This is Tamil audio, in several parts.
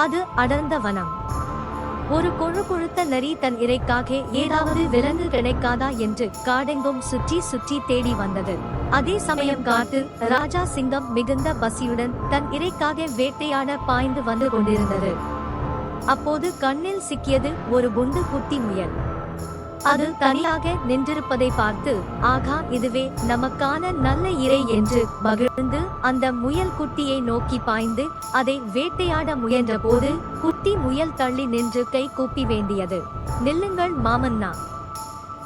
அது அடர்ந்த வனம். ஒரு கொழுத்த நரி தன் இரைக்காக ஏதாவது விலங்கு கிடைக்காதா என்று காடெங்கும் சுற்றி சுற்றி தேடி வந்தது. அதே சமயம் காட்டு ராஜா சிங்கம் மிகுந்த பசியுடன் தன் இரைக்காக வேட்டையாட பாய்ந்து வந்து கொண்டிருந்தது. அப்போது கண்ணில் சிக்கியது ஒரு குண்டு குட்டி முயல். அது தனியாக நின்றிருப்பதை பார்த்து, ஆகா, இதுவே நமக்கான நல்ல இரை என்று மகிழ்ந்து அந்த முயல் குட்டியை நோக்கி பாய்ந்து அதை வேட்டையாட முயன்ற போது குட்டி முயல் தள்ளி நின்று கை கூப்பி வேண்டியது. நில்லுங்கள் மாமன்னா,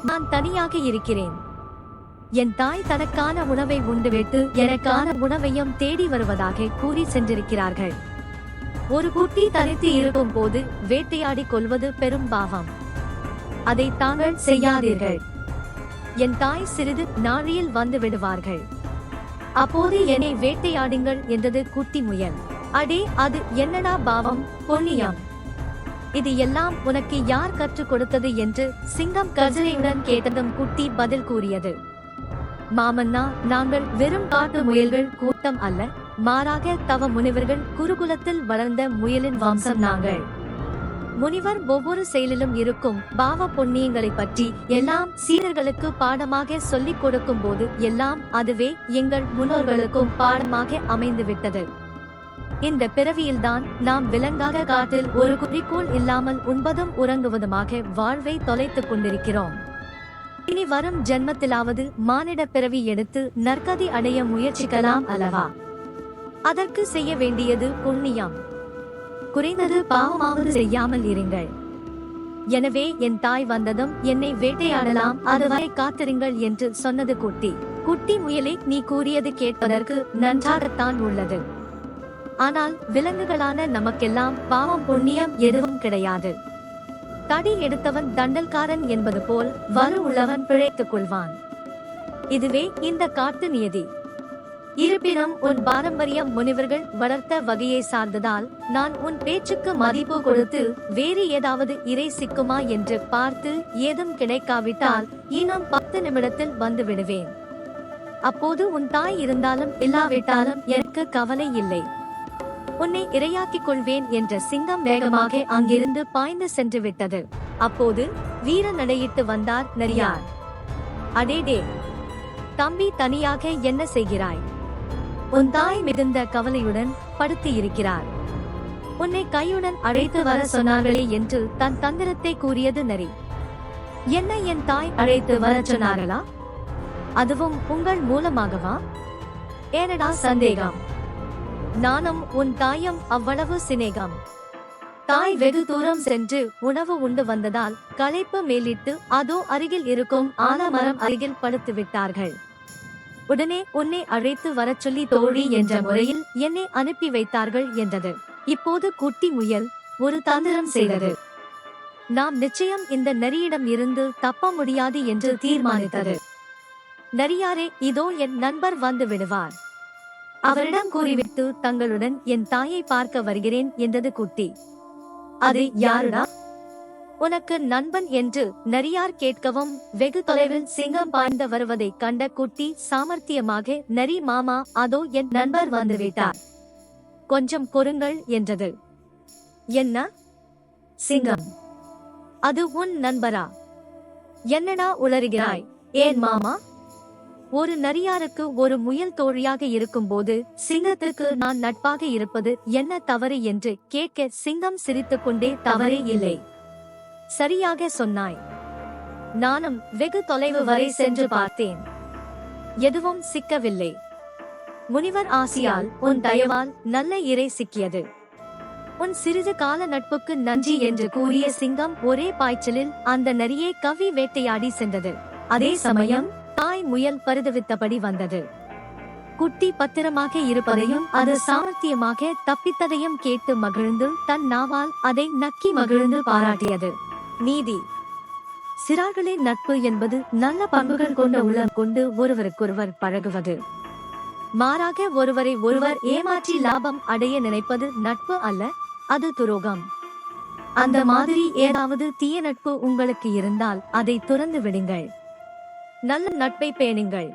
நான் தனியாக இருக்கிறேன். என் தாய் தனக்கான உணவை உண்டுவிட்டு எனக்கான உணவையும் தேடி வருவதாக கூறி சென்றிருக்கிறார்கள். ஒரு குட்டி தனித்து இருக்கும் போது வேட்டையாடி கொள்வது பெரும் பாவம். அதை தாங்கள் செய்யாதீர்கள். என் தாய் சிறிது நாழியில் வந்து விடுவார்கள். அப்போது என்னை வேட்டையாடுங்கள் என்றது குட்டி முயல். அடே, அது என்னடா பாவம், புண்ணியம், இது எல்லாம் உனக்கு யார் கற்றுக் கொடுத்தது என்று சிங்கம் கர்ஜனையுடன் கேட்டதும் குட்டி பதில் கூறியது. மாமன்னா, நாங்கள் வெறும் காட்டு முயல்கள் கூட்டம் அல்ல, மாறாக தவ முனிவர்கள் குருகுலத்தில் வளர்ந்த முயலின் வம்சம் நாங்கள். முனிவர் ஒவ்வொரு செயலிலும் இருக்கும் பாவ புண்ணியங்களை பற்றி எல்லாம் சீடர்களுக்கு பாடமாக சொல்லிக் கொடுக்கும் போது எல்லாம் அதுவே எங்கள் முன்னோர்களுக்கும் பாடமாக அமைந்துவிட்டது. இந்த பிறவியில்தான் நாம் விலங்காக காட்டில் ஒரு குறிக்கோள் இல்லாமல் உண்பதும் உறங்குவதுமாக வாழ்வை தொலைத்துக் கொண்டிருக்கிறோம். இனி வரும் ஜென்மத்திலாவது மானிட பிறவி எடுத்து நற்கதி அடைய முயற்சிக்கலாம் அல்லவா? அதற்கு செய்ய வேண்டியது புண்ணியம். குறைந்தது பாவமாவது செய்யாமல் இருங்கள். எனவே என் தாய் வந்ததும் என்னை வேட்டையாடலாம், அதுவரை காத்திருங்கள் என்று சொன்னது குட்டி. குட்டி முயலே, நீ கூறியது கேட்பதற்கு நன்றாகத்தான் உள்ளது. ஆனால் விலங்குகளான நமக்கெல்லாம் பாவம் புண்ணியம் எதுவும் கிடையாது. தடி எடுத்தவன் தண்டல்காரன் என்பது போல் வலு உள்ளவன் பிழைத்துக் கொள்வான். இதுவே இந்த காட்டு நியதி. இருப்பினும் உன் பாரம்பரியம் முனிவர்கள் வளர்த்த வகையை சார்ந்ததால் நான் உன் பேச்சுக்கு மதிப்பு கொடுத்து வேறு ஏதாவது இறை சிக்குமா என்று பார்த்து ஏதும் கிடைக்காவிட்டால் இன்னும் 10 நிமிடத்தில் வந்து விடுவேன். அப்போது உன் தாய் இருந்தாலும் இல்லாவிட்டாலும் எனக்கு கவலை இல்லை. உன்னை இரையாக்கிக் கொள்வேன் என்ற சிங்கம் வேகமாக அங்கிருந்து பாய்ந்து சென்று விட்டது. அப்போது வீர நடையிட்டு வந்தார் நரியார். அடேடே தம்பி, தனியாக என்ன செய்கிறாய்? உன் தாய் மிகுந்த கவலையுடன் படுத்து இருக்கிறார். உன்னை கையுடன் அழைத்து வர சொன்னார்களே என்று தன் தந்திரத்தை கூறியது நரி. என்ன, என் தாய் அழைத்து வர சொன்னார்களா? அதுவும் உங்கள் மூலமாகவா? ஏனடா சந்தேகம்? நானும் உன் தாயும் அவ்வளவு சிநேகம். தாய் வெகு தூரம் சென்று உணவு உண்டு வந்ததால் களைப்பு மேலிட்டு அதோ அருகில் இருக்கும் ஆலமரம் அருகில் படுத்து விட்டார்கள். உடனே உன்னை அழைத்து வரச் சொல்லி தோழி என்ற முறையில் என்னை அனுப்பி வைத்தார்கள் என்றது. இப்போது குட்டி முயல் ஒரு தந்திரம் செய்தது. நாம் நிச்சயம் இந்த நரியிடம் இருந்து தப்ப முடியாது என்று தீர்மானித்தது. நரியாரே, இதோ என் நண்பர் வந்து விடுவார். அவரிடம் கூறிவிட்டு தங்களுடன் என் தாயை பார்க்க வருகிறேன் என்றது குட்டி. அது யாருடா? உனக்கு நண்பன் என்று நரியார் கேட்கவும் வெகு தொலைவில் சிங்கம் பாய்ந்து வருவதை கண்ட குட்டி சாமர்த்தியமாக, நரி மாமா, அதோ என் நண்பர் வந்துவிட்டார், கொஞ்சம் பொறுங்கள் என்றது. என்ன? சிங்கம், அது உன் நண்பரா? என்னடா உளறுகிறாய்? ஏன் மாமா? ஒரு நரியாருக்கு ஒரு முயல் தோழியாக இருக்கும் போது சிங்கத்துக்கு நான் நட்பாக இருப்பது என்ன தவறு என்று கேட்க சிங்கம் சிரித்துக்கொண்டே, தவறே இல்லை, சரியாக சொன்னாய். நானும் வெகு தொலைவு வரை சென்று பார்த்தேன், எதுவும் சிக்கவில்லை. முனிவர் ஆசியால் உன் தயவால் நல்ல இரை சிக்கியது. உன் சிறிது கால நட்புக்கு நன்றி என்று கூறிய சிங்கம் ஒரே பாய்ச்சலில் அந்த நரியை கவ்வி வேட்டையாடி சென்றது. அதே சமயம் தாய் முயல் பரிதவித்தபடி வந்தது. குட்டி பத்திரமாக இருப்பதையும் அது சாமர்த்தியமாக தப்பித்ததையும் கேட்டு மகிழ்ந்து தன் நாவால் அதை நக்கி மகிழ்ந்து பாராட்டியது. நீதி. சிறார்களே, நட்பு என்பது நல்ல பண்புகள் கொண்ட உள்ளம் கொண்டு ஒருவருக்கொருவர் பழகுவது. மாறாக ஒருவரை ஒருவர் ஏமாற்றி லாபம் அடைய நினைப்பது நட்பு அல்ல, அது துரோகம். அந்த மாதிரி ஏதாவது தீய நட்பு உங்களுக்கு இருந்தால் அதை துறந்து விடுங்கள். நல்ல நட்பை பேணுங்கள்.